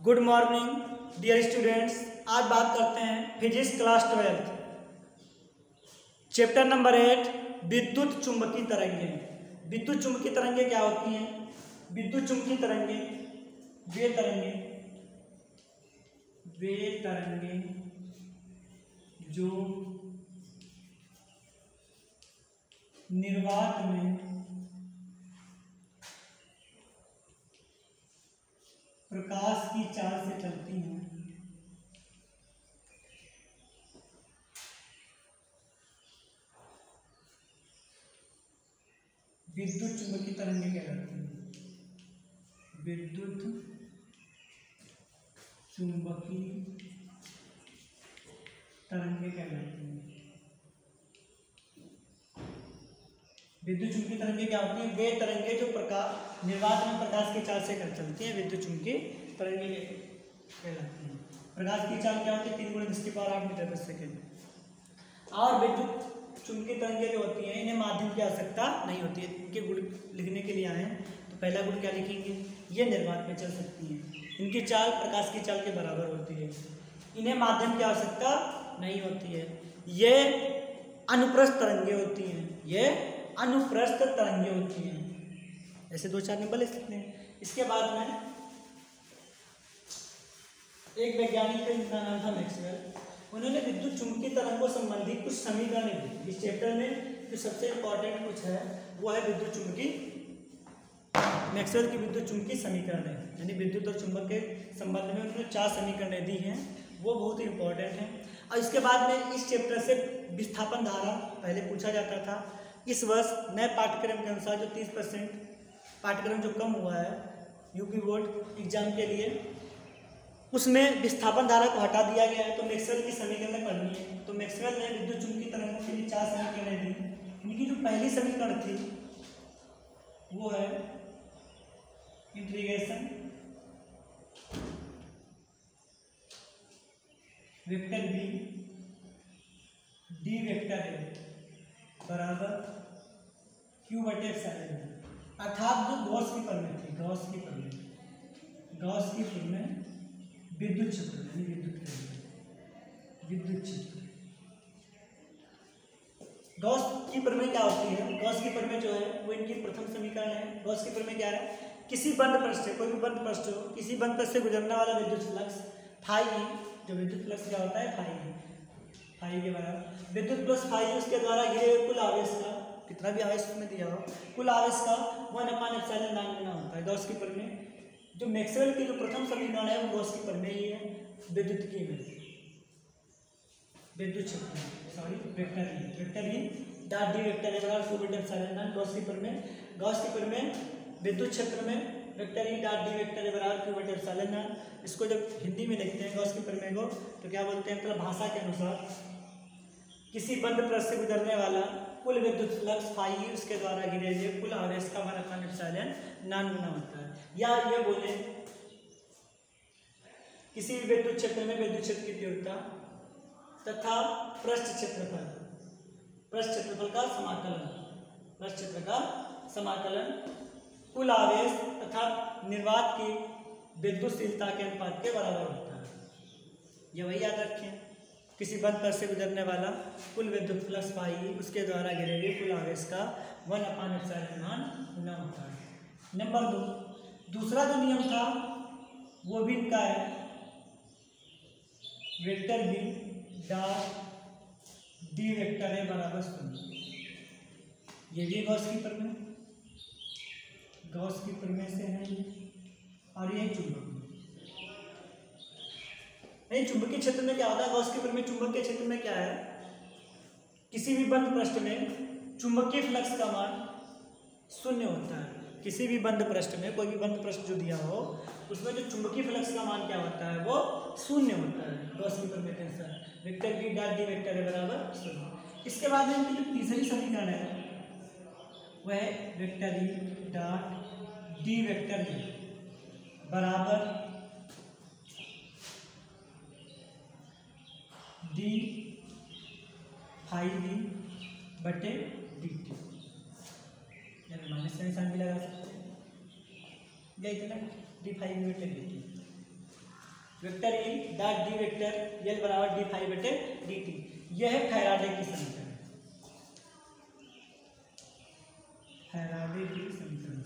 Good morning dear students. आज बात करते हैं फिजिक्स क्लास 12 चैप्टर नंबर 8 विद्युत चुंबकीय तरंगें। विद्युत चुंबकीय तरंगें क्या होती हैं? विद्युत चुंबकीय तरंगें वे तरंगें जो निर्वात में प्रकाश की चाल से चलती हैं। विद्युत चुंबकीय तरंगें कहलाती हैं। विद्युत चुंबकीय तरंगें कहलाती हैं। विद्युत चुंबकीय तरंगें क्या होती हैं? वे तरंगें जो प्रकाश निर्वात में प्रकाश की चाल से चलती हैं, विद्युत चुंबकीय तरंगें कहलाती हैं। प्रकाश की चाल क्या होती है? 3 × 10⁸ मीटर पर सेकेंड। और विद्युत चुंबकीय तरंगें जो होती हैं, इन्हें माध्यम की आवश्यकता नहीं होती है। इनके गुण लिखने के लिए आए हैं तो पहला गुण क्या लिखेंगे? ये निर्वात में चल सकती हैं। इनकी चाल प्रकाश की चाल के बराबर होती है। इन्हें माध्यम की आवश्यकता नहीं होती है। ये अनुप्रस्थ तरंगें होती हैं। ये अनुप्रस्थ तरंगें होती हैं। ऐसे 2-4 नंबर लिख सकते हैं। इसके बाद में एक वैज्ञानिक का नाम था मैक्सवेल। उन्होंने विद्युत चुंबकीय तरंगों संबंधी कुछ समीकरण दिए। इस चैप्टर में जो सबसे इम्पोर्टेंट कुछ है वो है विद्युत चुंबकीय, मैक्सवेल की विद्युत चुंबकीय समीकरण है। यानी विद्युत और चुंबक के संबंध में उन्होंने 4 समीकरण दी हैं, वो बहुत ही इम्पोर्टेंट हैं। और इसके बाद में इस चैप्टर से विस्थापन धारा पहले पूछा जाता था। इस वर्ष नए पाठ्यक्रम के अनुसार जो 30% पाठ्यक्रम जो कम हुआ है यूपी बोर्ड एग्जाम के लिए, उसमें विस्थापन धारा को हटा दिया गया है। तो मैक्सवेल की समीकरण पढ़नी है। तो मैक्सवेल ने विद्युत चुंबकीय तरंगों के लिए 4 समीकरण दी। इनकी जो पहली समीकरण थी वो है integration vector B D vector A बराबर q/ε, अर्थात जो गॉस की प्रमेय थी, गॉस की प्रमेय विद्युत क्षेत्र यानी विद्युत क्षेत्र। गॉस की प्रमेय क्या होती है? गॉस की प्रमेय जो है वो इनकी प्रथम समीकरण है। गॉस की प्रमेय क्या है? किसी बंद पृष्ठ से, कोई भी बंद पृष्ठ हो, किसी बंद पृष्ठ से गुजरने वाला विद्युत फ्लक्स फाई, जो विद्युत फ्लक्स क्या होता है? फाई के बराबर विद्युत प्लस फाई, उसके द्वारा घिरे हुए कुल आवेश का, कितना भी आवेश उसमें दिया हो, कुल आवेश का 1/ε गुना होता है। गॉस की प्रमेय जो मैक्सवेल की जो प्रथम समीकरण है वो गॉस की प्रमेय ही है। विद्युत क्षेत्र vector E dot D vector A बराबर q/ε। गॉस की प्रमेय विद्युत क्षेत्र में vector E dot D vector A बराबर q/ε। इसको जब हिंदी में लिखते हैं गॉस की प्रमेय को तो क्या बोलते हैं? मतलब भाषा के अनुसार किसी बंद पृष्ठ से गुजरने वाला कुल विद्युत फ्लक्स फाई, उसके द्वारा घिरे हुए कुल आवेश का 1/ε गुना होता है। या ये बोले किसी भी विद्युत क्षेत्र में विद्युत क्षेत्र की तीव्रता तथा पृष्ठ क्षेत्रफल का समाकलन कुल आवेश तथा निर्वात की विद्युतशीलता के अनुपात के बराबर होता है। ये वही याद रखें, किसी बंद पृष्ठ से गुजरने वाला कुल विद्युत फ्लक्स पाई, उसके द्वारा घिरे हुए कुल आवेश का 1/ε गुना होता है। नंबर 2, दूसरा जो नियम था वो भी इनका है, vector B dot D vector A बराबर 0। ये भी गॉस की प्रमेय से है। और ये चुंबकीय क्षेत्र में क्या होता है? गॉस की प्रमेय चुंबक के क्षेत्र में क्या है? किसी भी बंद पृष्ठ में चुंबकीय फ्लक्स का मान 0 होता है। किसी भी बंद पृष्ठ में, कोई भी बंद पृष्ठ जो दिया हो उसमें जो चुंबकीय फ्लक्स का मान क्या होता है? वो 0 होता है। गॉस की प्रमेय के अनुसार vector B dot D vector A बराबर 0। इसके बाद में इनकी जो तीसरी समीकरण है वह है vector E dot D vector A बराबर डी फाई डी बटे डी टी, यानी माइनस का निशान भी लगा सकते हैं, या इतना डी फाई डी बटे D T. Vector E dot D vector L बराबर डी फाई बटे डी टी। यह है फैराडे की समीकरण, फैराडे की समीकरण।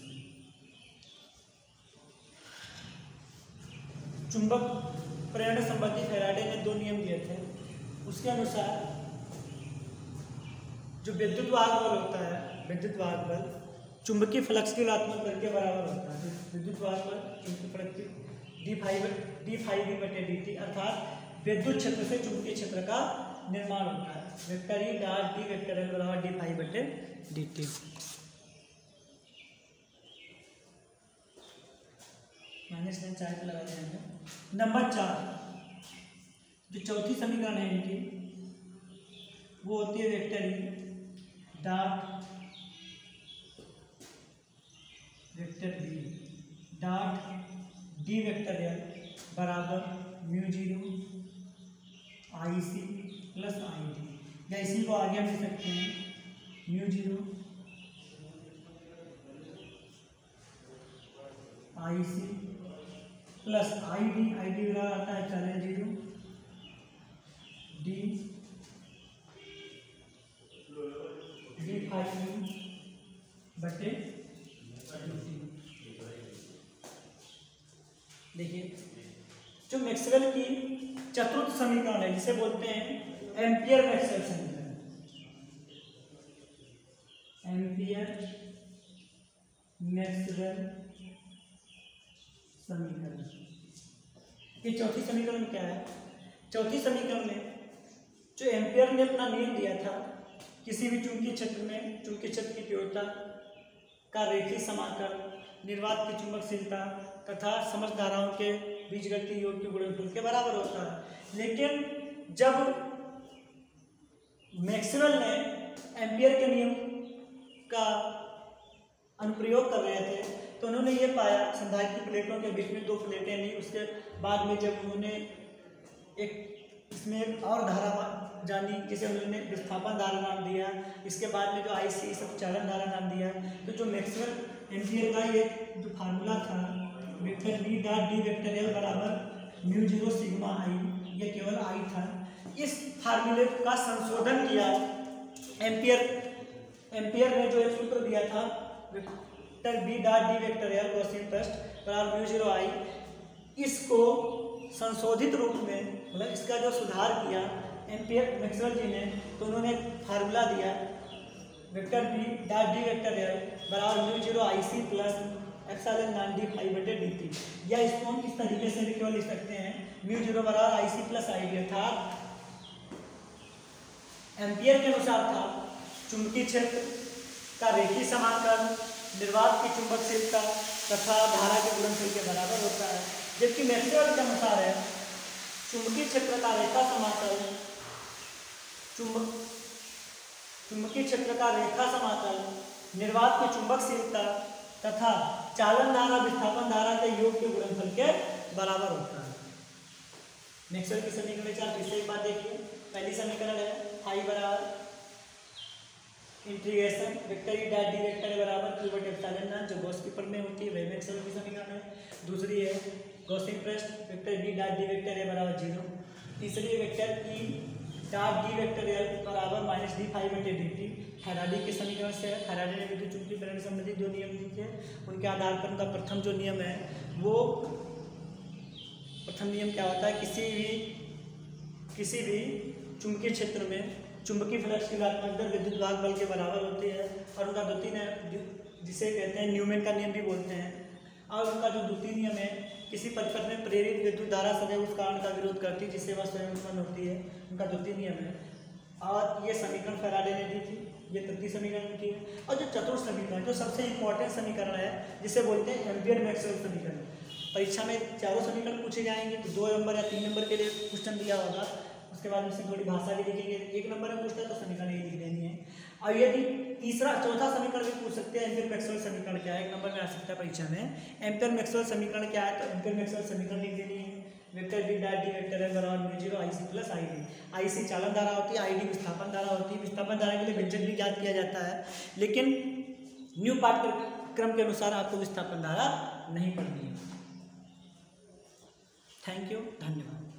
चुंबक प्रेरण संबंधी फैराडे ने 2 नियम दिए थे। उसके अनुसार जो विद्युत वाहक बल होता है, विद्युत वाहक बल चुंबकीय फ्लक्स के ऋणात्मक बल के बराबर होता है। विद्युत वाहक बल चुंबकीय फ्लक्स डी फाई बी बटे डी टी, अर्थात विद्युत क्षेत्र से चुंबकीय क्षेत्र का निर्माण होता है। Vector E dot D vector L बराबर डी फाई बटे डी टी। माइनस साइन चार पे लगा देंगे। नंबर 4, जो चौथी समीकरण है इनकी, वो होती है vector E dot vector B dot D vector L बराबर mu zero I C plus I D, या इसी को आगे हम लिख सकते हैं mu zero I C plus I D बराबर आता है 4L0 डी फाई बटे। देखिए, जो मैक्सवेल की चतुर्थ समीकरण है जिसे बोलते हैं एम्पियर मैक्सवेल समीकरण, एम्पियर मैक्सवेल समीकरण। ये चौथी समीकरण क्या है? चौथी समीकरण में जो एम्पियर ने अपना नियम दिया था, किसी भी चुंबकीय क्षेत्र में चुंबकीय क्षेत्र की तीव्रता का रेखीय समाकल निर्वात की चुंबकशीलता तथा समस्त धाराओं के बीजगणितीय योग के गुणनफल के बराबर होता है। लेकिन जब मैक्सवेल ने एम्पियर के नियम का अनुप्रयोग कर रहे थे तो उन्होंने ये पाया संधारित्र की प्लेटों के बीच में 2 प्लेटें ली। उसके बाद में जब उन्होंने इसमें एक और धारा जानी जिसे उन्होंने विस्थापन धारा नाम दिया, इसके बाद में जो आईसी सब चालन धारा नाम दिया, तो जो मैक्सवेल एम्पियर का ये जो फार्मूला था vector B dot D vector L बराबर म्यू जीरो सिग्मा आई, ये केवल आई था। इस फार्मूले का संशोधन किया एम्पियर ने जो एक सूत्र दिया था vector B dot D vector L Gaussian test बराबर म्यू जीरो आई, इसको संशोधित रूप में मतलब इसका जो सुधार किया एम्पियर मैक्सवेल जी ने, तो उन्होंने फार्मूला दिया vector B dot D vector L बराबर mu zero I C plus epsilon naught D phi बटे डी टी, या इसको हम इस तरीके से भी केवल लिख सकते हैं म्यू जीरो बराबर आई सी प्लस आई डी। अर्थात एम्पियर के अनुसार था चुंबकीय क्षेत्र का रेखीय समाकल निर्वात की चुंबकशीलता तथा धारा के गुणनफल के बराबर होता है, जबकि मैक्सवेल के अनुसार है चुंबकीय क्षेत्र का रेखा समाकल चुंबकीय क्षेत्र का रेखा समाकल निर्वात की चुंबकशीलता तथा चालन धारा विस्थापन धारा के योग के गुणनफल के बराबर होता है। मैक्सवेल की समीकरण 4 फिर से एक बात देखिए। पहली समीकरण है फाई बराबर integration vector E dot D vector A बराबर q बटे एप्सिलॉन नॉन, जो गॉस की प्रमेय होती है वह मैक्सवेल की समीकरण है। दूसरी है Gaussian test vector B dot D vector A बराबर 0। तीसरी vector E dot D vector L बराबर माइनस डी फाई बटे डी टी, फैराडे के समीकरण से है। फैराडे ने विद्युत चुंबकीय प्रेरण संबंधी 2 नियम दिए, उनके आधार पर उनका प्रथम जो नियम है वो प्रथम नियम क्या होता है, किसी भी चुंबकीय क्षेत्र में चुंबकीय फ्लक्स की ऋणात्मक दर विद्युत वाहक बल के बराबर होती है। और उनका द्वितीय नियम जिसे कहते हैं न्यूमैन का नियम भी बोलते हैं। और उनका जो द्वितीय नियम है किसी परिपथ में प्रेरित विद्युत धारा सदैव उस कारण का विरोध करती है जिससे वह स्वयं उत्पन्न होती है, उनका द्वितीय नियम है। और ये समीकरण फैराडे ने दी थी, ये तृतीय समीकरण की है। और जो चतुर्थ समीकरण जो सबसे इंपॉर्टेंट समीकरण है जिसे बोलते हैं एम्पियर मैक्सवेल समीकरण। परीक्षा में चारों समीकरण पूछे जाएंगे तो 2 नंबर या 3 नंबर के लिए क्वेश्चन दिया होगा, उसके बाद उसमें थोड़ी भाषा भी लिखेंगे। 1 नंबर में पूछता है तो समीकरण ये लिख देनी है। और यदि चौथा समीकरण भी पूछ सकते हैं एम्पियर मैक्सवेल समीकरण क्या है, 1 नंबर में आ सकता है परीक्षा में। एम्पियर मैक्सवेल समीकरण क्या है, तो एम्पियर मैक्सवेल समीकरण लिख देनी है vector B dot D vector L बराबर mu zero I C plus I D. I C चालन धारा होती है, आई डी विस्थापन धारा होती है। विस्थापन धारा के लिए व्यंजक भी ज्ञात किया जाता है, लेकिन न्यू पाठ्यक्रम के अनुसार आपको विस्थापन धारा नहीं पढ़नी है। थैंक यू, धन्यवाद।